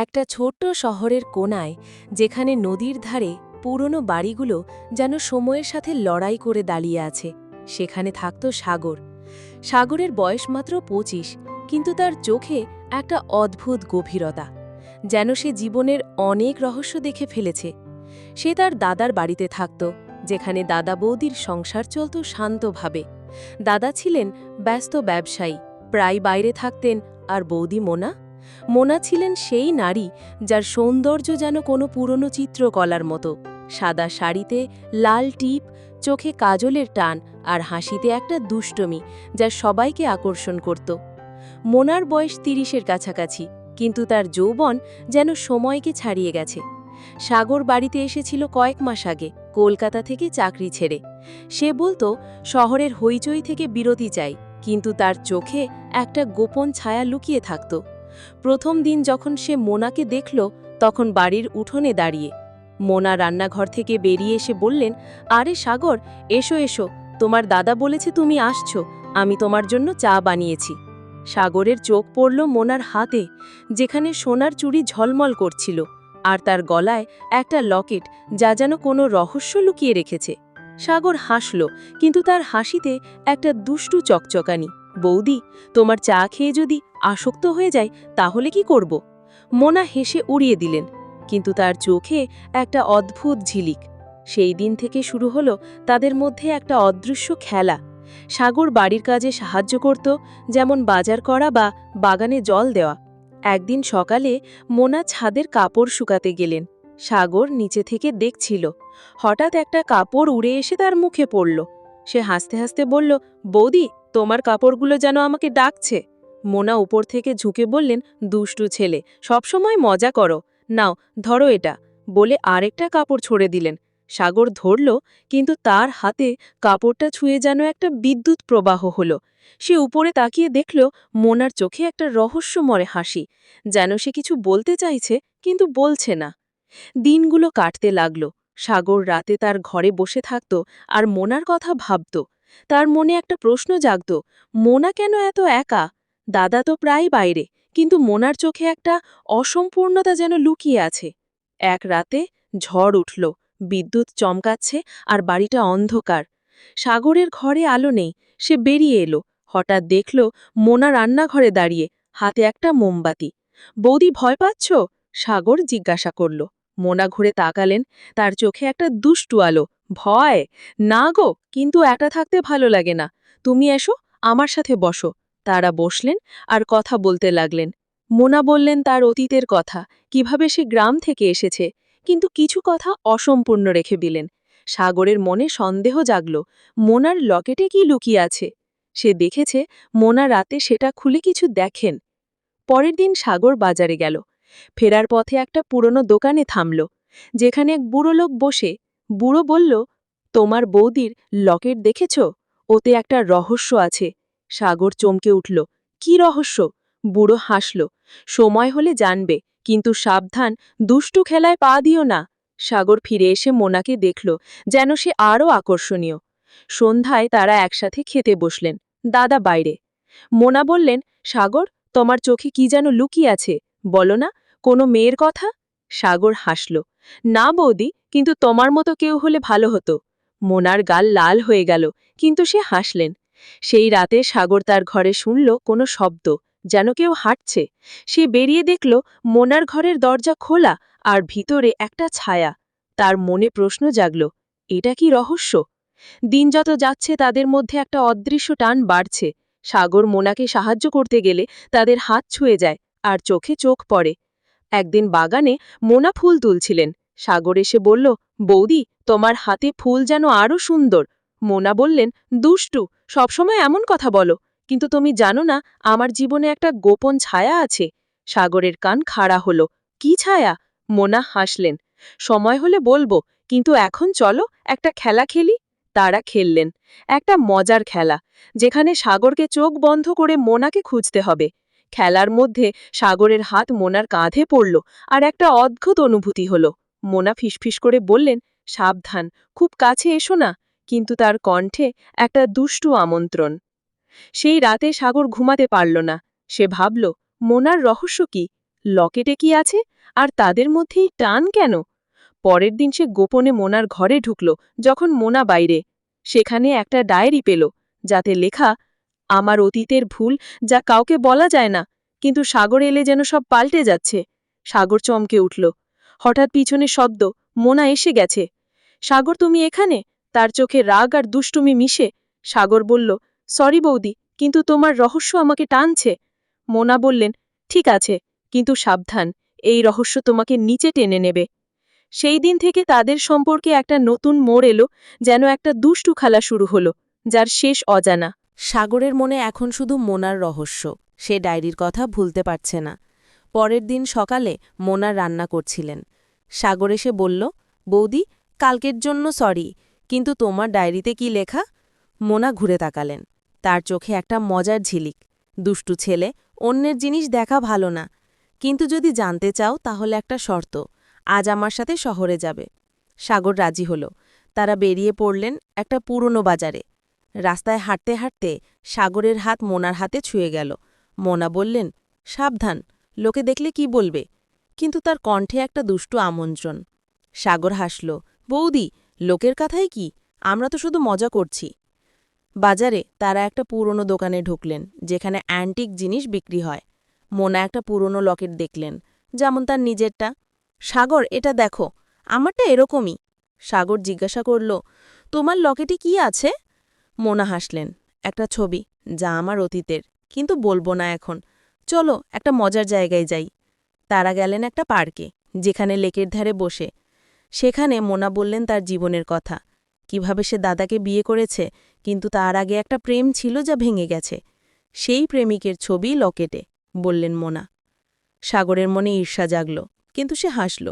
একটা ছোট্ট শহরের কোণায়, যেখানে নদীর ধারে পুরনো বাড়িগুলো যেন সময়ের সাথে লড়াই করে দাঁড়িয়ে আছে, সেখানে থাকত সাগর। সাগরের বয়স মাত্র ২৫, কিন্তু তার চোখে একটা অদ্ভুত গভীরতা, যেন সে জীবনের অনেক রহস্য দেখে ফেলেছে। সে তার দাদার বাড়িতে থাকত, যেখানে দাদা বৌদির সংসার চলত শান্তভাবে। দাদা ছিলেন ব্যস্ত ব্যবসায়ী, প্রায় বাইরে থাকতেন। আর বৌদি মোনা ছিলেন সেই নারী যার সৌন্দর্য যেন কোনো পুরনো চিত্রকলার মতো। সাদা শাড়িতে লাল টিপ, চোখে কাজলের টান, আর হাসিতে একটা দুষ্টমি যা সবাইকে আকর্ষণ করত। মোনার বয়স ৩০-এর কাছাকাছি, কিন্তু তার যৌবন যেন সময়কে ছাড়িয়ে গেছে। সাগর বাড়িতে এসেছিল কয়েক মাস আগে, কলকাতা থেকে চাকরি ছেড়ে। সে বলতো শহরের হইচই থেকে বিরতি চাই, কিন্তু তার চোখে একটা গোপন ছায়া লুকিয়ে থাকত। প্রথম দিন যখন সে মোনাকে দেখল, তখন বাড়ির উঠোনে দাঁড়িয়ে। মোনা রান্নাঘর থেকে বেরিয়ে এসে বললেন, আরে সাগর, এসো এসো, তোমার দাদা বলেছে তুমি আসছো, আমি তোমার জন্য চা বানিয়েছি। সাগরের চোখ পড়ল মোনার হাতে, যেখানে সোনার চুড়ি ঝলমল করছিল, আর তার গলায় একটা লকেট যা যেন কোনো রহস্য লুকিয়ে রেখেছে। সাগর হাসল, কিন্তু তার হাসিতে একটা দুষ্টু চকচকানি। বৌদি, তোমার চা খেয়ে যদি আসক্ত হয়ে যায় তাহলে কি করব? মোনা হেসে উড়িয়ে দিলেন, কিন্তু তার চোখে একটা অদ্ভুত ঝিলিক। সেই দিন থেকে শুরু হলো তাদের মধ্যে একটা অদৃশ্য খেলা। সাগর বাড়ির কাজে সাহায্য করত, যেমন বাজার করা বা বাগানে জল দেওয়া। একদিন সকালে মোনা ছাদের কাপড় শুকাতে গেলেন। সাগর নিচে থেকে দেখছিল। হঠাৎ একটা কাপড় উড়ে এসে তার মুখে পড়ল। সে হাসতে হাসতে বলল, বৌদি, তোমার কাপড়গুলো যেন আমাকে ডাকছে। মোনা উপর থেকে ঝুঁকে বললেন, দুষ্টু ছেলে, সবসময় মজা করো, নাও ধরো এটা, বলে আরেকটা কাপড় ছড়ে দিলেন। সাগর ধরল, কিন্তু তার হাতে কাপড়টা ছুঁয়ে যেন একটা বিদ্যুৎ প্রবাহ হলো। সে উপরে তাকিয়ে দেখল মোনার চোখে একটা রহস্যময় হাসি, যেন সে কিছু বলতে চাইছে কিন্তু বলছে না। দিনগুলো কাটতে লাগল। সাগর রাতে তার ঘরে বসে থাকত আর মোনার কথা ভাবত। তার মনে একটা প্রশ্ন জাগত, মোনা কেন এত একা? দাদা তো প্রায় বাইরে, কিন্তু মোনার চোখে একটা অসম্পূর্ণতা যেন লুকিয়ে আছে। এক রাতে ঝড় উঠল, বিদ্যুৎ চমকাচ্ছে আর বাড়িটা অন্ধকার। সাগরের ঘরে আলো নেই। সে বেরিয়ে এলো, হঠাৎ দেখল মোনা রান্নাঘরে দাঁড়িয়ে, হাতে একটা মোমবাতি। বৌদি, ভয় পাচ্ছ? সাগর জিজ্ঞাসা করল। মোনা ঘুরে তাকালেন, তার চোখে একটা দুষ্টু আলো। ভয়? না গো, কিন্তু একা থাকতে ভালো লাগে না। তুমি এসো, আমার সাথে বসো। তারা বসলেন আর কথা বলতে লাগলেন। মোনা বললেন তার অতীতের কথা, কিভাবে সে গ্রাম থেকে এসেছে, কিন্তু কিছু কথা অসম্পূর্ণ রেখে দিলেন। সাগরের মনে সন্দেহ জাগল, মোনার লকেটে কি লুকিয়ে আছে। সে দেখেছে মোনা রাতে সেটা খুলে কিছু দেখেন। পরের দিন সাগর বাজারে গেল। ফেরার পথে একটা পুরনো দোকানে থামল, যেখানে এক বুড়ো লোক বসে। বুড়ো বলল, তোমার বৌদির লকেট দেখেছ? ওতে একটা রহস্য আছে। সাগর চমকে উঠল, কি রহস্য? বুড়ো হাসল, সময় হলে জানবে, কিন্তু সাবধান, দুষ্টু খেলায় পা দিও না। সাগর ফিরে এসে মোনাকে দেখল, যেন সে আরও আকর্ষণীয়। সন্ধ্যায় তারা একসাথে খেতে বসলেন। দাদা বাইরে। মোনা বললেন, সাগর, তোমার চোখে কি যেন লুকিয়ে আছে, বলো না, কোনো মেয়ের কথা? সাগর হাসল, না বৌদি, কিন্তু তোমার মতো কেউ হলে ভালো হতো। মোনার গাল লাল হয়ে গেল, কিন্তু সে হাসলেন। সেই রাতে সাগর তার ঘরে শুনল কোনো শব্দ, যেন কেউ হাঁটছে। সে বেরিয়ে দেখল মোনার ঘরের দরজা খোলা, আর ভিতরে একটা ছায়া। তার মনে প্রশ্ন জাগল, এটা কি রহস্য? দিন যত যাচ্ছে তাদের মধ্যে একটা অদৃশ্য টান বাড়ছে। সাগর মোনাকে সাহায্য করতে গেলে তাদের হাত ছুঁয়ে যায়, আর চোখে চোখ পড়ে। একদিন বাগানে মোনা ফুল তুলছিলেন। সাগর এসে বলল, বৌদি, তোমার হাতে ফুল যেন আরও সুন্দর। মোনা বললেন, দুষ্টু, সবসময় এমন কথা বলো, কিন্তু তুমি জানো না আমার জীবনে একটা গোপন ছায়া আছে। সাগরের কান খাড়া হলো, কি ছায়া? মোনা হাসলেন, সময় হলে বলবো, কিন্তু এখন চলো একটা খেলা খেলি। তারা খেললেন, একটা মজার খেলা, যেখানে সাগরকে চোখ বন্ধ করে মোনাকে খুঁজতে হবে। খেলার মধ্যে সাগরের হাত মোনার কাঁধে পড়ল, আর একটা অদ্ভুত অনুভূতি হলো। মোনা ফিসফিস করে বললেন, সাবধান, খুব কাছে এসো না, কিন্তু তার কণ্ঠে একটা দুষ্টু আমন্ত্রণ। সেই রাতে সাগর ঘুমাতে পারল না। সে ভাবল, মোনার রহস্য কি? লকেটে কি আছে, আর তাদের মধ্যেই টান কেন? পরের দিন সে গোপনে মোনার ঘরে ঢুকল। যখন মোনা বাইরে, সেখানে একটা ডায়েরি পেল, যাতে লেখা, আমার অতীতের ভুল যা কাউকে বলা যায় না, কিন্তু সাগর এলে যেন সব পাল্টে যাচ্ছে। সাগর চমকে উঠল। হঠাৎ পিছনে শব্দ, মোনা এসে গেছে। সাগর, তুমি এখানে? তার চোখে রাগ আর দুষ্টুমি মিশে। সাগর বলল, সরি বৌদি, কিন্তু তোমার রহস্য আমাকে টানছে। মোনা বললেন, ঠিক আছে, কিন্তু সাবধান, এই রহস্য তোমাকে নিচে টেনে নেবে। সেই দিন থেকে তাদের সম্পর্কে একটা নতুন মোড় এলো, যেন একটা দুষ্টু খেলা শুরু হলো, যার শেষ অজানা। সাগরের মনে এখন শুধু মোনার রহস্য। সে ডায়েরির কথা ভুলতে পারছে না। পরের দিন সকালে মোনা রান্না করছিলেন। সাগর এসে বলল, বৌদি, কালকের জন্য সরি, কিন্তু তোমার ডায়েরিতে কি লেখা? মোনা ঘুরে তাকালেন। তার চোখে একটা মজার ঝিলিক। দুষ্টু ছেলে, অন্যের জিনিস দেখা ভালো না, কিন্তু যদি জানতে চাও তাহলে একটা শর্ত, আজ আমার সাথে শহরে যাবে। সাগর রাজি হল। তারা বেরিয়ে পড়লেন একটা পুরনো বাজারে। রাস্তায় হাঁটতে হাঁটতে সাগরের হাত মোনার হাতে ছুঁয়ে গেল। মোনা বললেন, সাবধান, লোকে দেখলে কি বলবে? কিন্তু তার কণ্ঠে একটা দুষ্টু আমন্ত্রণ। সাগর হাসল, বৌদি, লোকের কথাই কি, আমরা তো শুধু মজা করছি। বাজারে তারা একটা পুরনো দোকানে ঢুকলেন, যেখানে অ্যান্টিক জিনিস বিক্রি হয়। মোনা একটা পুরনো লকেট দেখলেন, যেমন তার নিজেরটা। সাগর, এটা দেখো, আমারটা এরকমই। সাগর জিজ্ঞাসা করল, তোমার লকেটে কি আছে? মোনা হাসলেন, একটা ছবি, যা আমার অতীতের, কিন্তু বলবো না এখন। চলো একটা মজার জায়গায় যাই। তারা গেলেন একটা পার্কে, যেখানে লেকের ধারে বসে। সেখানে মোনা বললেন তার জীবনের কথা, কিভাবে সে দাদাকে বিয়ে করেছে, কিন্তু তার আগে একটা প্রেম ছিল যা ভেঙে গেছে। সেই প্রেমিকের ছবি লকেটে, বললেন মোনা। সাগরের মনে ঈর্ষা জাগল, কিন্তু সে হাসল।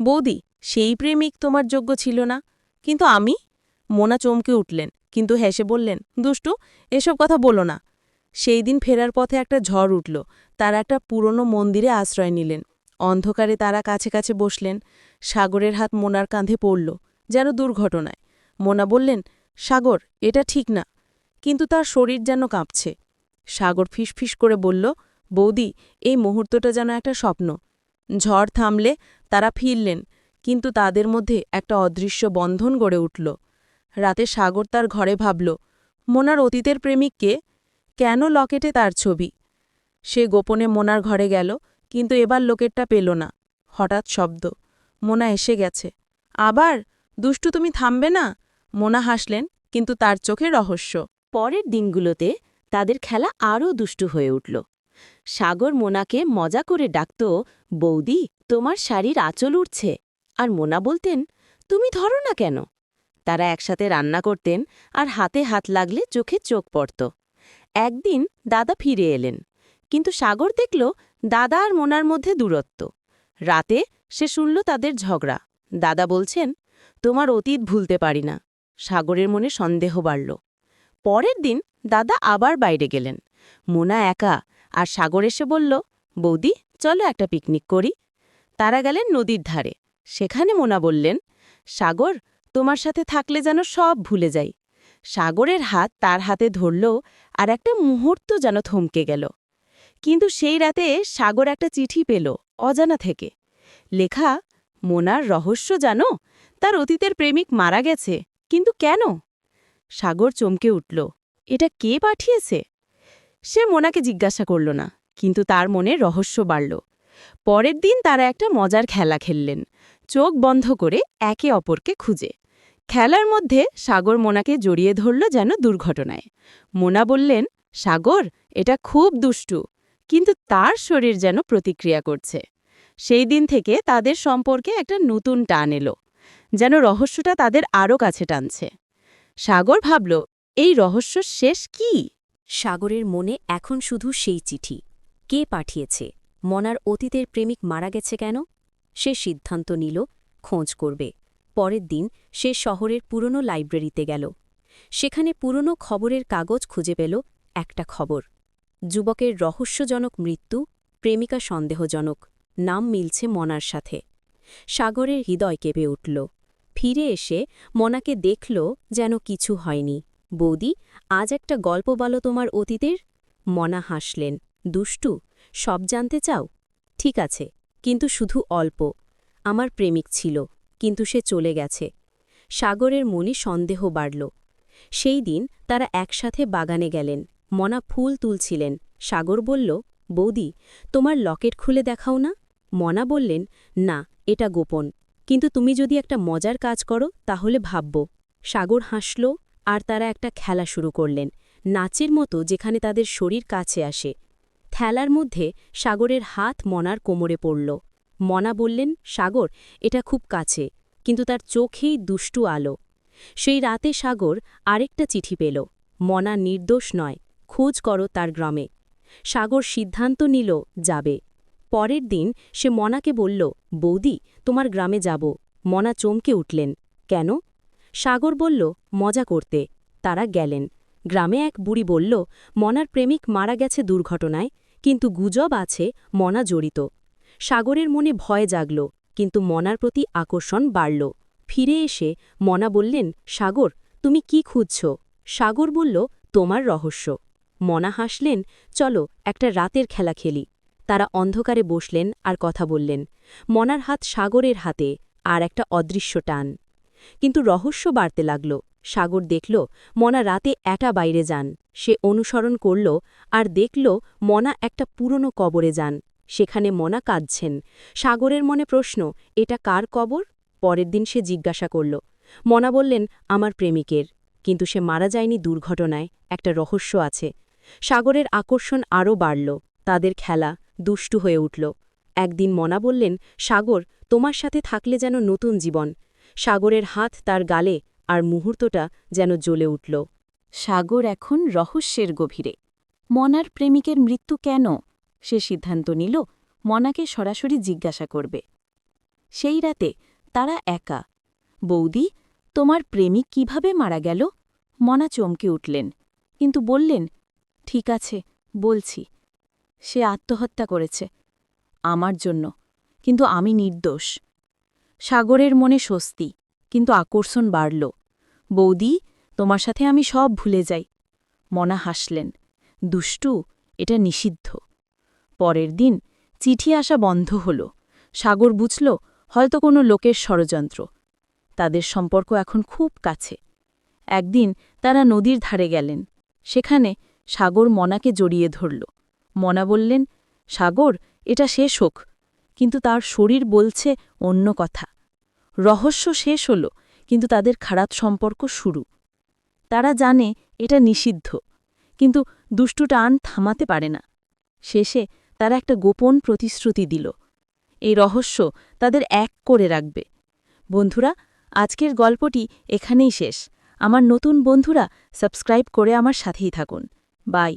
বৌদি, সেই প্রেমিক তোমার যোগ্য ছিল না, কিন্তু আমি? মোনা চমকে উঠলেন, কিন্তু হেসে বললেন, দুষ্টু, এসব কথা বলো না। সেই দিন ফেরার পথে একটা ঝড় উঠল। তারা একটা পুরনো মন্দিরে আশ্রয় নিলেন। অন্ধকারে তারা কাছে কাছে বসলেন। সাগরের হাত মোনার কাঁধে পড়ল, যেন দুর্ঘটনায়। মোনা বললেন, সাগর, এটা ঠিক না, কিন্তু তার শরীর যেন কাঁপছে। সাগর ফিসফিস করে বলল, বৌদি, এই মুহূর্তটা যেন একটা স্বপ্ন। ঝড় থামলে তারা ফিরলেন, কিন্তু তাদের মধ্যে একটা অদৃশ্য বন্ধন গড়ে উঠল। রাতে সাগর তার ঘরে ভাবল, মোনার অতীতের প্রেমিককে, কেন লকেটে তার ছবি? সে গোপনে মোনার ঘরে গেল, কিন্তু এবার লকেটটা পেল না। হঠাৎ শব্দ, মোনা এসে গেছে। আবার? দুষ্টু, তুমি থামবে না? মোনা হাসলেন, কিন্তু তার চোখে রহস্য। পরের দিনগুলোতে তাদের খেলা আরও দুষ্টু হয়ে উঠল। সাগর মোনাকে মজা করে ডাকত, বৌদি, তোমার শাড়ির আঁচল উঠছে। আর মোনা বলতেন, তুমি ধরো না কেন? তারা একসাথে রান্না করতেন, আর হাতে হাত লাগলে চোখে চোখ পড়ত। একদিন দাদা ফিরে এলেন, কিন্তু সাগর দেখল দাদা আর মোনার মধ্যে দূরত্ব। রাতে সে শুনল তাদের ঝগড়া। দাদা বলছেন, তোমার অতীত ভুলতে পারি না। সাগরের মনে সন্দেহ বাড়ল। পরের দিন দাদা আবার বাইরে গেলেন। মোনা একা, আর সাগর এসে বলল, বৌদি, চলো একটা পিকনিক করি। তারা গেলেন নদীর ধারে। সেখানে মোনা বললেন, সাগর, তোমার সাথে থাকলে যেন সব ভুলে যাই। সাগরের হাত তার হাতে ধরল, আর একটা মুহূর্ত যেন থমকে গেল। কিন্তু সেই রাতে সাগর একটা চিঠি পেল, অজানা থেকে লেখা। মোনার রহস্য জানো, তার অতীতের প্রেমিক মারা গেছে, কিন্তু কেন? সাগর চমকে উঠল, এটা কে পাঠিয়েছে? সে মোনাকে জিজ্ঞাসা করল না, কিন্তু তার মনে রহস্য বাড়ল। পরের দিন তারা একটা মজার খেলা খেললেন, চোখ বন্ধ করে একে অপরকে খুঁজে। খেলার মধ্যে সাগর মোনাকে জড়িয়ে ধরল যেন দুর্ঘটনায়। মোনা বললেন, সাগর, এটা খুব দুষ্টু, কিন্তু তার শরীর যেন প্রতিক্রিয়া করছে। সেই দিন থেকে তাদের সম্পর্কে একটা নতুন টান এলো, যেন রহস্যটা তাদের আরও কাছে টানছে। সাগর ভাবল, এই রহস্য শেষ কি? সাগরের মনে এখন শুধু সেই চিঠি, কে পাঠিয়েছে, মনার অতীতের প্রেমিক মারা গেছে কেন। সে সিদ্ধান্ত নিল, খোঁজ করবে। পরের দিন সে শহরের পুরনো লাইব্রেরিতে গেল। সেখানে পুরনো খবরের কাগজ খুঁজে পেল একটা খবর। যুবকের রহস্যজনক মৃত্যু, প্রেমিকা সন্দেহজনক, নাম মিলছে মনার সাথে। সাগরের হৃদয় কেঁপে উঠল। ফিরে এসে মনাকে দেখল যেন কিছু হয়নি। বৌদি, আজ একটা গল্প বলো তোমার অতীতের। মনা হাসলেন, দুষ্টু, সব জানতে চাও? ঠিক আছে, কিন্তু শুধু অল্প। আমার প্রেমিক ছিল, কিন্তু সে চলে গেছে। সাগরের মনে সন্দেহ বাড়ল। সেই দিন তারা একসাথে বাগানে গেলেন। মনা ফুল তুলছিলেন। সাগর বলল, বৌদি, তোমার লকেট খুলে দেখাও না। মনা বললেন, না, এটা গোপন, কিন্তু তুমি যদি একটা মজার কাজ করো তাহলে ভাবব। সাগর হাসল, আর তারা একটা খেলা শুরু করলেন, নাচের মতো, যেখানে তাদের শরীর কাছে আসে। খেলার মধ্যে সাগরের হাত মনার কোমরে পড়ল। মনা বললেন, সাগর, এটা খুব কাছে, কিন্তু তার চোখেই দুষ্টু আলো। সেই রাতে সাগর আরেকটা চিঠি পেল। মনা নির্দোষ নয়, খোঁজ করো তার গ্রামে। সাগর সিদ্ধান্ত নিল যাবে। পরের দিন সে মনাকে বলল, বৌদি, তোমার গ্রামে যাব। মনা চমকে উঠলেন, কেন? সাগর বলল, মজা করতে। তারা গেলেন। গ্রামে এক বুড়ি বলল, মনার প্রেমিক মারা গেছে দুর্ঘটনায়, কিন্তু গুজব আছে মনা জড়িত। সাগরের মনে ভয় জাগল, কিন্তু মনার প্রতি আকর্ষণ বাড়ল। ফিরে এসে মনা বললেন, সাগর, তুমি কি খুঁজছ? সাগর বলল, তোমার রহস্য। মনা হাসলেন, চলো একটা রাতের খেলা খেলি। তারা অন্ধকারে বসলেন আর কথা বললেন। মনার হাত সাগরের হাতে, আর একটা অদৃশ্য টান। কিন্তু রহস্য বাড়তে লাগল। সাগর দেখল মনা রাতে একা বাইরে যান। সে অনুসরণ করল আর দেখল মনা একটা পুরনো কবরে যান। সেখানে মনা কাঁদছেন। সাগরের মনে প্রশ্ন, এটা কার কবর? পরের দিন সে জিজ্ঞাসা করল। মনা বললেন, আমার প্রেমিকের, কিন্তু সে মারা যায়নি দুর্ঘটনায়, একটা রহস্য আছে। সাগরের আকর্ষণ আরও বাড়ল। তাদের খেলা দুষ্টু হয়ে উঠল। একদিন মনা বললেন, সাগর, তোমার সাথে থাকলে যেন নতুন জীবন। সাগরের হাত তার গালে, আর মুহূর্তটা যেন জ্বলে উঠল। সাগর এখন রহস্যের গভীরে। মনার প্রেমিকের মৃত্যু কেন? সে সিদ্ধান্ত নিল মনাকে সরাসরি জিজ্ঞাসা করবে। সেই রাতে তারা একা। বৌদি, তোমার প্রেমিক কিভাবে মারা গেল? মনা চমকে উঠলেন, কিন্তু বললেন, ঠিক আছে, বলছি। সে আত্মহত্যা করেছে, আমার জন্য, কিন্তু আমি নির্দোষ। সাগরের মনে স্বস্তি, কিন্তু আকর্ষণ বাড়ল। বৌদি, তোমার সাথে আমি সব ভুলে যাই। মনা হাসলেন, দুষ্টু, এটা নিষিদ্ধ। পরের দিন চিঠি আসা বন্ধ হল। সাগর বুঝল হয়তো কোনো লোকের ষড়যন্ত্র। তাদের সম্পর্ক এখন খুব কাছে। একদিন তারা নদীর ধারে গেলেন। সেখানে সাগর মনাকে জড়িয়ে ধরল। মনা বললেন, সাগর, এটা শেষ হোক, কিন্তু তার শরীর বলছে অন্য কথা। রহস্য শেষ হল, কিন্তু তাদের খারাপ সম্পর্ক শুরু। তারা জানে এটা নিষিদ্ধ, কিন্তু দুষ্টু টান থামাতে পারে না। শেষে তারা একটা গোপন প্রতিশ্রুতি দিল, এই রহস্য তাদের এক করে রাখবে। বন্ধুরা, আজকের গল্পটি এখানেই শেষ। আমার নতুন বন্ধুরা সাবস্ক্রাইব করে আমার সাথেই থাকুন। বাই।